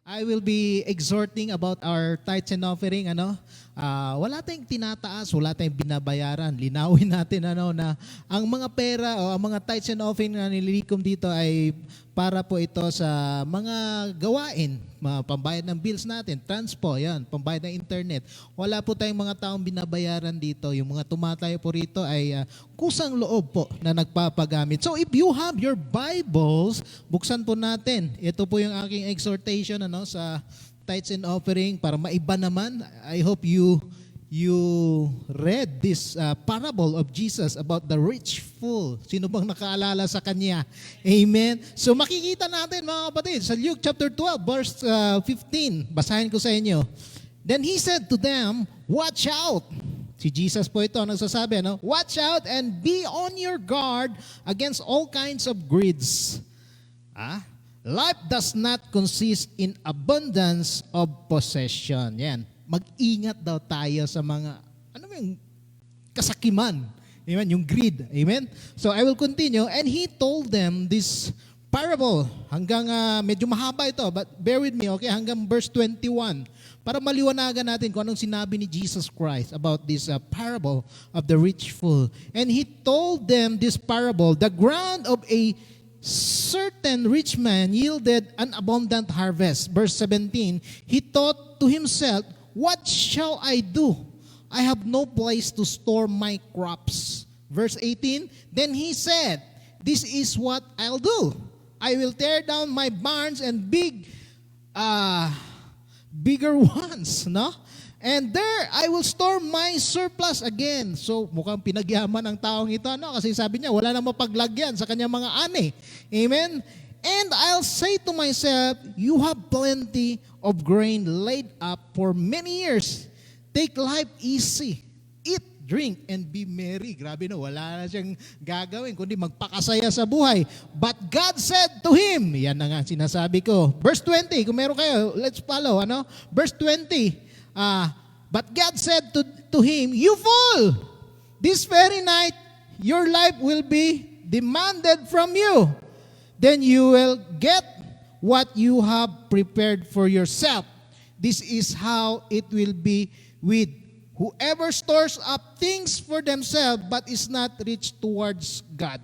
I will be exhorting about our tithes and offering. Wala tayong tinataas, wala tayong binabayaran. Linawin natin na ang mga pera o ang mga tithes and offering na nililikom dito ay para po ito sa mga gawain, mga pambayad ng bills natin, transpo, yan, pambayad ng internet. Wala po tayong mga taong binabayaran dito. Yung mga tumatayo po rito ay kusang loob po na nagpapagamit. So if you have your Bibles, buksan po natin. Ito po yung aking exhortation sa tithes and offering para maiba naman. I hope you read this parable of Jesus about the rich fool. Sino bang nakaalala sa kanya? Amen. So makikita natin mga kapatid sa Luke chapter 12 verse 15. Basahin ko sa inyo. Then he said to them, "Watch out." Si Jesus po ito ang nagsasabi, "Watch out and be on your guard against all kinds of greeds." Life does not consist in abundance of possession. Yan. Mag-ingat daw tayo sa mga, yung kasakiman. Amen? Yung greed. Amen? So I will continue. And he told them this parable. Hanggang, medyo mahaba ito, but bear with me, okay? Hanggang verse 21. Para maliwanagan natin kung anong sinabi ni Jesus Christ about this parable of the rich fool. And he told them this parable, the ground of a certain rich man yielded an abundant harvest. Verse 17, he thought to himself, "What shall I do? I have no place to store my crops." Verse 18, then he said, "This is what I'll do. I will tear down my barns and bigger ones, and there I will store my surplus again." So mukhang pinagyaman ang taong ito, kasi sabi niya wala nang mapaglagyan sa kanyang mga ani. Amen? "And I'll say to myself, you have plenty of grain laid up for many years. Take life easy. Eat, drink, and be merry." Grabe wala na siyang gagawin kundi magpakasaya sa buhay. But God said to him, yan na nga sinasabi ko. Verse 20, kung meron kayo, let's follow. Verse 20, but God said to him, "You fool, this very night your life will be demanded from you. Then you will get what you have prepared for yourself. This is how it will be with whoever stores up things for themselves but is not rich towards God."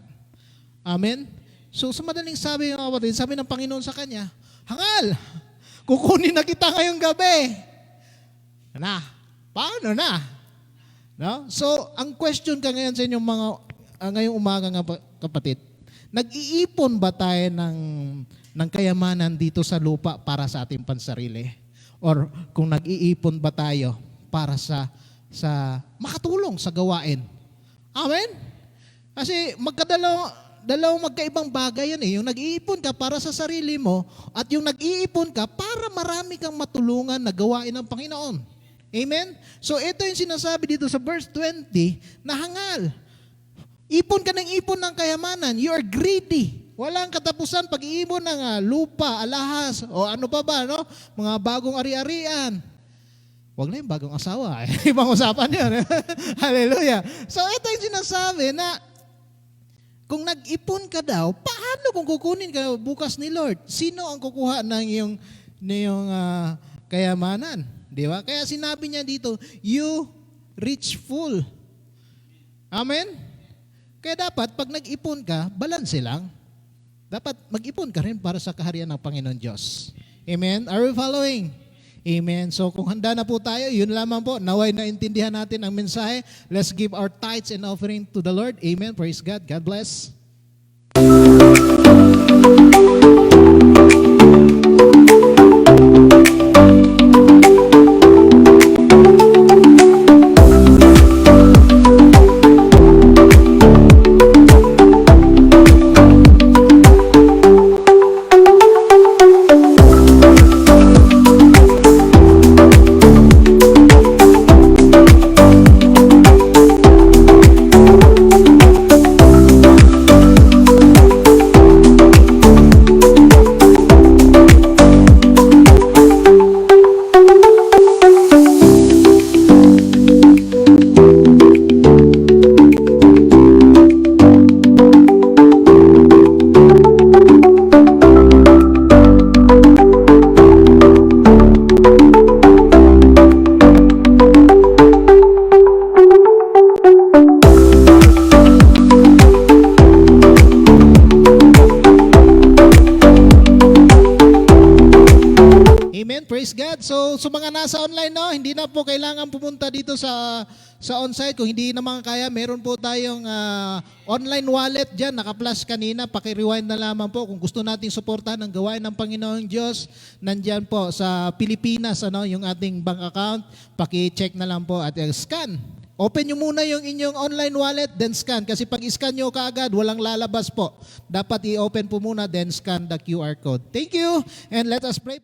Amen? So sa madaling sabi ng kapatid, sabi ng Panginoon sa kanya, "Hangal, kukunin na kita ngayong gabi." Paano na? So, ang question ka ngayon sa inyong mga, ngayong umaga nga kapatid, nag-iipon ba tayo ng kayamanan dito sa lupa para sa ating pansarili? Or kung nag-iipon ba tayo para sa makatulong sa gawain? Amen? Kasi dalawang magkaibang bagay yan Yung nag-iipon ka para sa sarili mo at yung nag-iipon ka para marami kang matulungan na gawain ng Panginoon. Amen? So ito yung sinasabi dito sa verse 20 na hangal. Ipon ka ng ipon ng kayamanan. You are greedy. Walang katapusan pag-iipon ng lupa, alahas, o ano pa ba, mga bagong ari-arian. Huwag na yung bagong asawa. Ibang usapan yun. Hallelujah. So ito yung sinasabi na kung nag-ipon ka daw, paano kung kukunin ka bukas ni Lord? Sino ang kukuha ng iyong kayamanan? Di ba? Kaya sinabi niya dito, "You rich fool." Amen? Kaya dapat, pag nag-ipon ka, balanse lang. Dapat mag-ipon ka rin para sa kaharian ng Panginoon Diyos. Amen? Are we following? Amen. So kung handa na po tayo, yun lamang po. Naway naintindihan natin ang mensahe. Let's give our tithes and offering to the Lord. Amen. Praise God. God bless. Amen. Praise God. So, sa mga nasa online, no, hindi na po kailangan pumunta dito sa on-site. Kung hindi naman kaya, meron po tayong online wallet dyan. Naka-flash kanina. Paki-rewind na lamang po. Kung gusto nating suportahan ang gawain ng Panginoong Diyos, nandyan po sa Pilipinas, yung ating bank account. Paki-check na lang po at scan. Open nyo muna yung inyong online wallet, then scan. Kasi pag scan nyo kaagad, walang lalabas po. Dapat i-open po muna, then scan the QR code. Thank you, and let us pray.